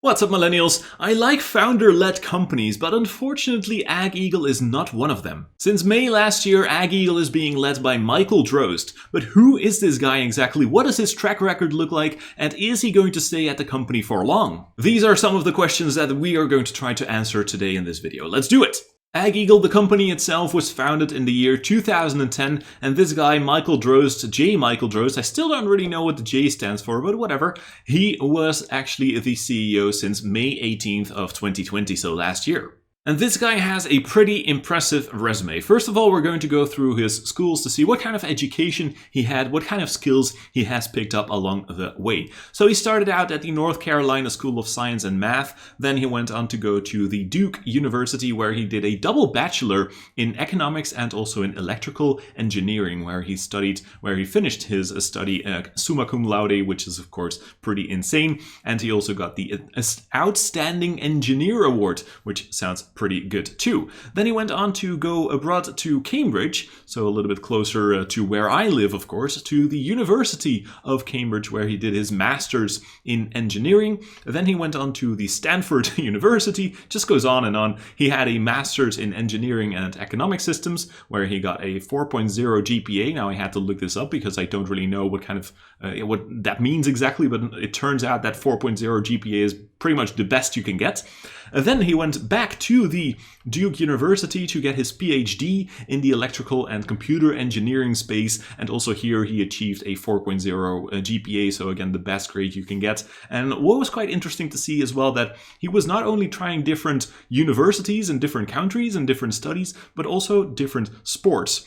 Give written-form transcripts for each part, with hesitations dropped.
What's up, millennials? I like founder-led companies, but unfortunately AgEagle is not one of them. Since May last year, AgEagle is being led by Michael Drozd. But who is this guy exactly? What does his track record look like? And is he going to stay at the company for long? These are some of the questions that we are going to try to answer today in this video. Let's do it! AgEagle, the company itself, was founded in the year 2010, and this guy, Michael Drozd, Michael Drozd, I still don't really know what the J stands for, but whatever, he was actually the CEO since May 18th of 2020, so last year. And this guy has a pretty impressive resume. First of all, we're going to go through his schools to see what kind of education he had, what kind of skills he has picked up along the way. So he started out at the North Carolina School of Science and Math. Then he went on to go to the Duke University, where he did a double bachelor in economics and also in electrical engineering, where he finished his study summa cum laude, which is of course pretty insane. And he also got the Outstanding Engineer Award, which sounds pretty good too. Then he went on to go abroad to Cambridge, so a little bit closer to where I live, of course, to the University of Cambridge, where he did his master's in engineering. Then he went on to the Stanford University, just goes on and on. He had a master's in engineering and economic systems, where he got a 4.0 GPA. Now I had to look this up because I don't really know what kind of what that means exactly, but it turns out that 4.0 GPA is pretty much the best you can get. Then he went back to the Duke University to get his PhD in the electrical and computer engineering space, and also here he achieved a 4.0 GPA, so again the best grade you can get. And what was quite interesting to see as well, that he was not only trying different universities in different countries and different studies, but also different sports.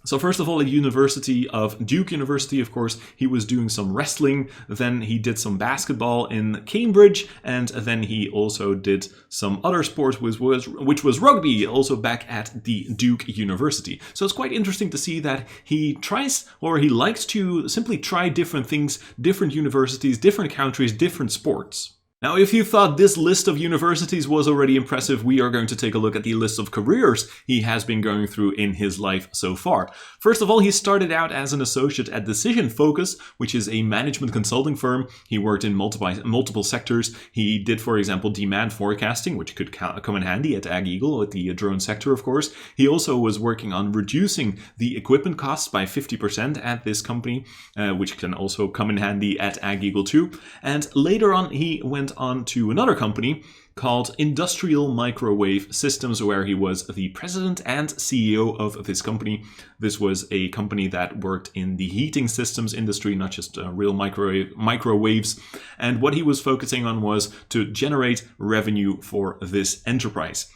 So first of all, at Duke University, of course, he was doing some wrestling, then he did some basketball in Cambridge, and then he also did some other sports, which was rugby, also back at the Duke University. So it's quite interesting to see that he likes to simply try different things, different universities, different countries, different sports. Now, if you thought this list of universities was already impressive, we are going to take a look at the list of careers he has been going through in his life so far. First of all, he started out as an associate at Decision Focus, which is a management consulting firm. He worked in multiple sectors. He did, for example, demand forecasting, which could come in handy at AgEagle, at the drone sector, of course. He also was working on reducing the equipment costs by 50% at this company, which can also come in handy at AgEagle too. And later on, he went on to another company called Industrial Microwave Systems, where he was the president and CEO of this company. This was a company that worked in the heating systems industry, not just real microwaves. And what he was focusing on was to generate revenue for this enterprise.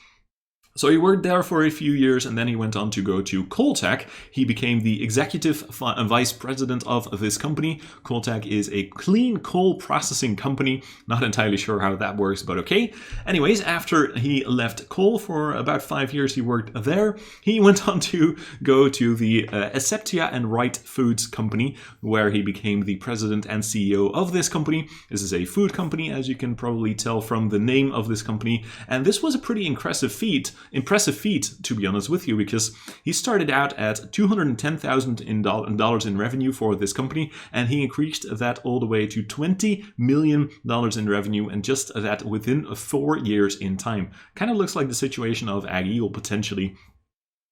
So he worked there for a few years, and then he went on to go to Coltech. He became the executive vice president of this company. Coltech is a clean coal processing company. Not entirely sure how that works, but okay. Anyways, after he left coal for about 5 years, he worked there. He went on to go to the Aseptia and Wright Foods company, where he became the president and CEO of this company. This is a food company, as you can probably tell from the name of this company. And this was a pretty impressive feat, to be honest with you, because he started out at $210,000 in revenue for this company, and he increased that all the way to $20 million in revenue, and just that within 4 years in time. Kind of looks like the situation of AgEagle potentially,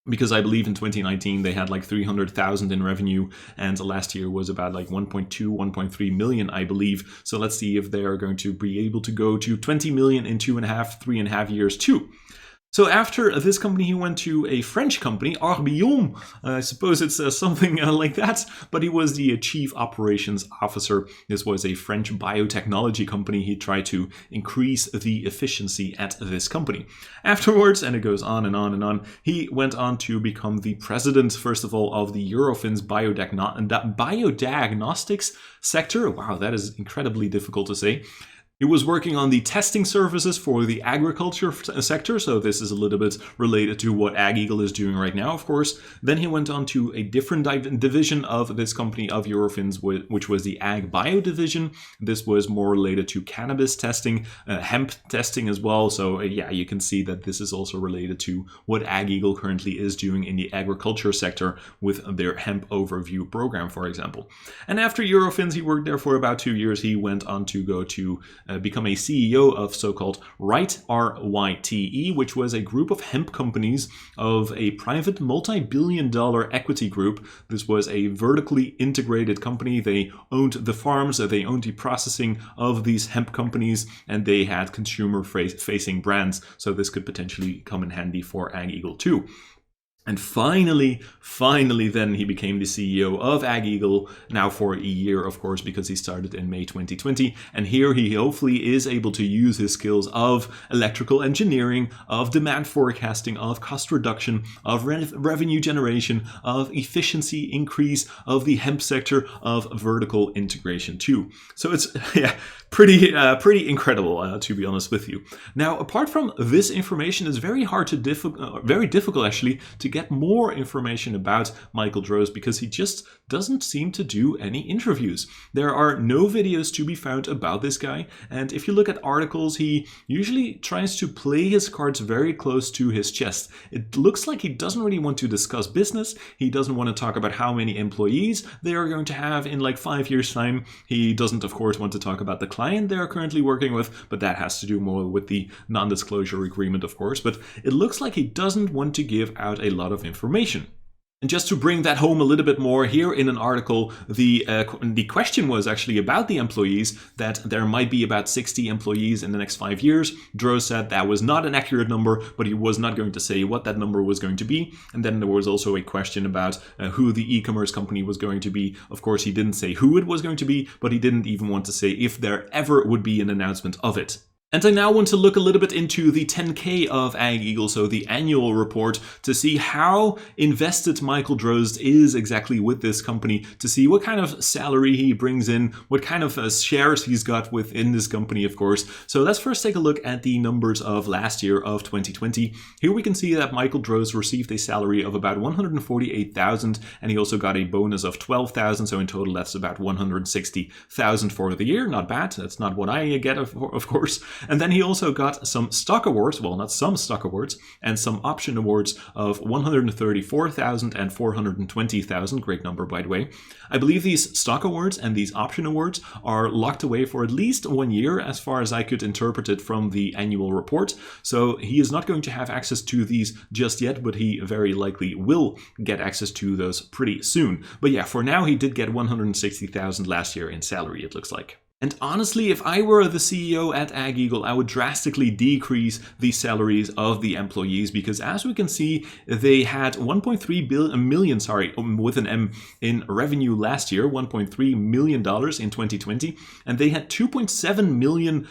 because I believe in 2019 they had like 300,000 in revenue, and last year was about like 1.2, 1.3 million, I believe. So let's see if they are going to be able to go to 20 million in 3.5 years too. So after this company, he went to a French company, Arbillon. I suppose it's something like that, but he was the chief operations officer. This was a French biotechnology company. He tried to increase the efficiency at this company. Afterwards, and it goes on and on and on, he went on to become the president, first of all, of the Eurofins biodiagnostics sector. Wow, that is incredibly difficult to say. He was working on the testing services for the agriculture sector, so this is a little bit related to what AgEagle is doing right now, of course. Then he went on to a different division of this company of Eurofins, which was the Ag Bio division. This was more related to cannabis testing, hemp testing as well. So yeah, you can see that this is also related to what AgEagle currently is doing in the agriculture sector with their hemp overview program, for example. And after Eurofins, he worked there for about 2 years. He went on to go to become a CEO of so-called Ryte, R-Y-T-E, which was a group of hemp companies of a private multi-billion-dollar equity group. This was a vertically integrated company. They owned the farms, they owned the processing of these hemp companies, and they had consumer-facing brands. So this could potentially come in handy for AgEagle too. And finally, then he became the CEO of AgEagle, now for a year, of course, because he started in May 2020. And here he hopefully is able to use his skills of electrical engineering, of demand forecasting, of cost reduction, of revenue generation, of efficiency increase, of the hemp sector, of vertical integration too. So it's pretty incredible, to be honest with you. Now, apart from this information, it's very hard to very difficult actually to get more information about Michael Drozd, because he just doesn't seem to do any interviews. There are no videos to be found about this guy, and if you look at articles, he usually tries to play his cards very close to his chest. It looks like he doesn't really want to discuss business. He doesn't want to talk about how many employees they are going to have in like 5 years' time. He doesn't, of course, want to talk about the client they are currently working with, but that has to do more with the non-disclosure agreement, of course. But it looks like he doesn't want to give out a lot of information. And just to bring that home a little bit more, here in an article, the question was actually about the employees, that there might be about 60 employees in the next 5 years. Drozd said that was not an accurate number, but he was not going to say what that number was going to be. And then there was also a question about who the e-commerce company was going to be. Of course, he didn't say who it was going to be, but he didn't even want to say if there ever would be an announcement of it. And I now want to look a little bit into the 10K of AgEagle, so the annual report, to see how invested Michael Drozd is exactly with this company, to see what kind of salary he brings in, what kind of shares he's got within this company, of course. So let's first take a look at the numbers of last year, of 2020. Here we can see that Michael Drozd received a salary of about $148,000, and he also got a bonus of $12,000, so in total that's about $160,000 for the year. Not bad. That's not what I get, of course. And then he also got some stock awards, well, not some stock awards, and some option awards of $134,000 and $420,000. Great number, by the way. I believe these stock awards and these option awards are locked away for at least 1 year, as far as I could interpret it from the annual report. So he is not going to have access to these just yet, but he very likely will get access to those pretty soon. But yeah, for now, he did get $160,000 last year in salary, it looks like. And honestly, if I were the CEO at AgEagle, I would drastically decrease the salaries of the employees, because as we can see, they had 1.3 million, with an M, in revenue last year, $1.3 million in 2020, and they had $2.7 million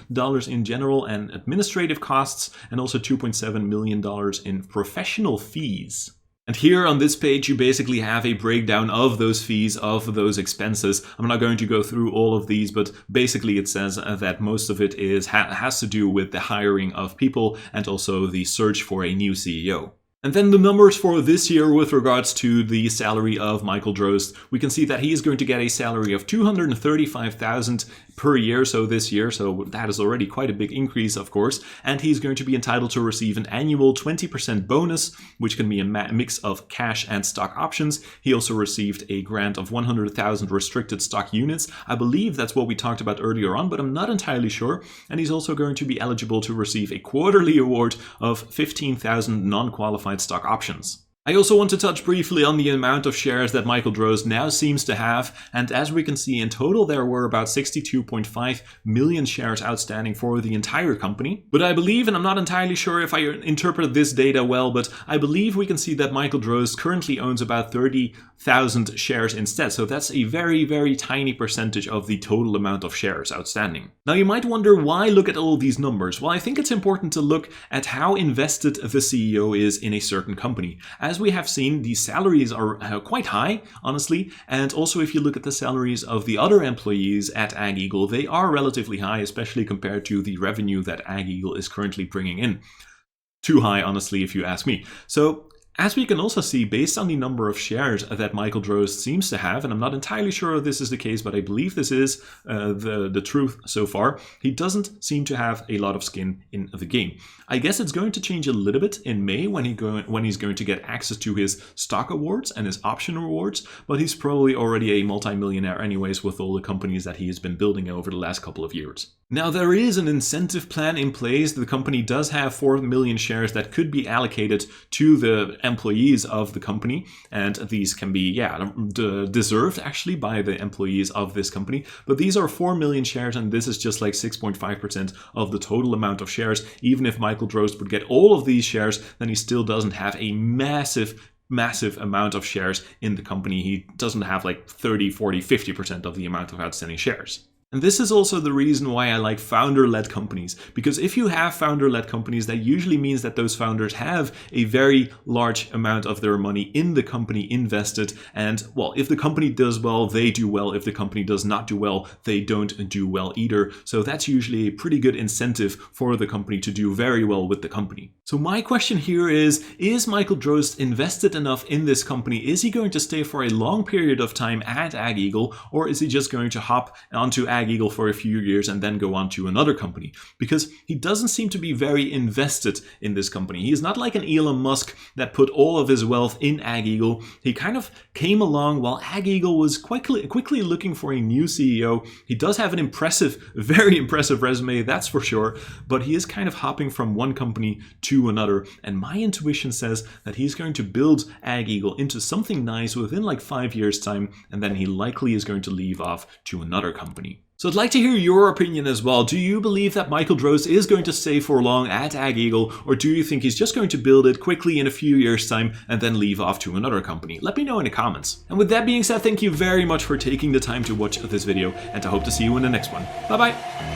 in general and administrative costs, and also $2.7 million in professional fees. And here on this page, you basically have a breakdown of those fees, of those expenses. I'm not going to go through all of these, but basically it says that most of it has to do with the hiring of people and also the search for a new CEO. And then the numbers for this year with regards to the salary of Michael Drozd, we can see that he is going to get a salary of $235,000 per year, so this year, so that is already quite a big increase, of course, and he's going to be entitled to receive an annual 20% bonus, which can be a mix of cash and stock options. He also received a grant of 100,000 restricted stock units. I believe that's what we talked about earlier on, but I'm not entirely sure. And he's also going to be eligible to receive a quarterly award of 15,000 non-qualified stock options. I also want to touch briefly on the amount of shares that Michael Drozd now seems to have, and as we can see, in total there were about 62.5 million shares outstanding for the entire company. But I believe, and I'm not entirely sure if I interpret this data well, but I believe we can see that Michael Drozd currently owns about 30,000 shares instead, so that's a very, very tiny percentage of the total amount of shares outstanding. Now you might wonder why look at all these numbers. Well, I think it's important to look at how invested the CEO is in a certain company. As we have seen, the salaries are quite high, honestly, and also if you look at the salaries of the other employees at AgEagle, they are relatively high, especially compared to the revenue that AgEagle is currently bringing in. Too high, honestly, if you ask me. So, as we can also see, based on the number of shares that Michael Drozd seems to have, and I'm not entirely sure if this is the case, but I believe this is the truth so far, he doesn't seem to have a lot of skin in the game. I guess it's going to change a little bit in May when he's going to get access to his stock awards and his option awards, but he's probably already a multi-millionaire anyways with all the companies that he has been building over the last couple of years. Now, there is an incentive plan in place. The company does have 4 million shares that could be allocated to the employees of the company. And these can be, deserved actually by the employees of this company. But these are 4 million shares, and this is just like 6.5% of the total amount of shares. Even if Michael Drozd would get all of these shares, then he still doesn't have a massive amount of shares in the company. He doesn't have like 30, 40, 50% of the amount of outstanding shares. And this is also the reason why I like founder-led companies, because if you have founder-led companies, that usually means that those founders have a very large amount of their money in the company invested. And well, if the company does well, they do well. If the company does not do well, they don't do well either. So that's usually a pretty good incentive for the company to do very well with the company. So my question here is Michael Drozd invested enough in this company? Is he going to stay for a long period of time at AgEagle, or is he just going to hop onto AgEagle for a few years and then go on to another company? Because he doesn't seem to be very invested in this company. He is not like an Elon Musk that put all of his wealth in AgEagle. He kind of came along while AgEagle was quickly looking for a new CEO. He does have an very impressive resume, that's for sure, but he is kind of hopping from one company to another. And my intuition says that he's going to build AgEagle into something nice within like 5 years' time, and then he likely is going to leave off to another company. So I'd like to hear your opinion as well. Do you believe that Michael Drozd is going to stay for long at AgEagle, or do you think he's just going to build it quickly in a few years' time and then leave off to another company? Let me know in the comments. And with that being said, thank you very much for taking the time to watch this video, and I hope to see you in the next one. Bye bye!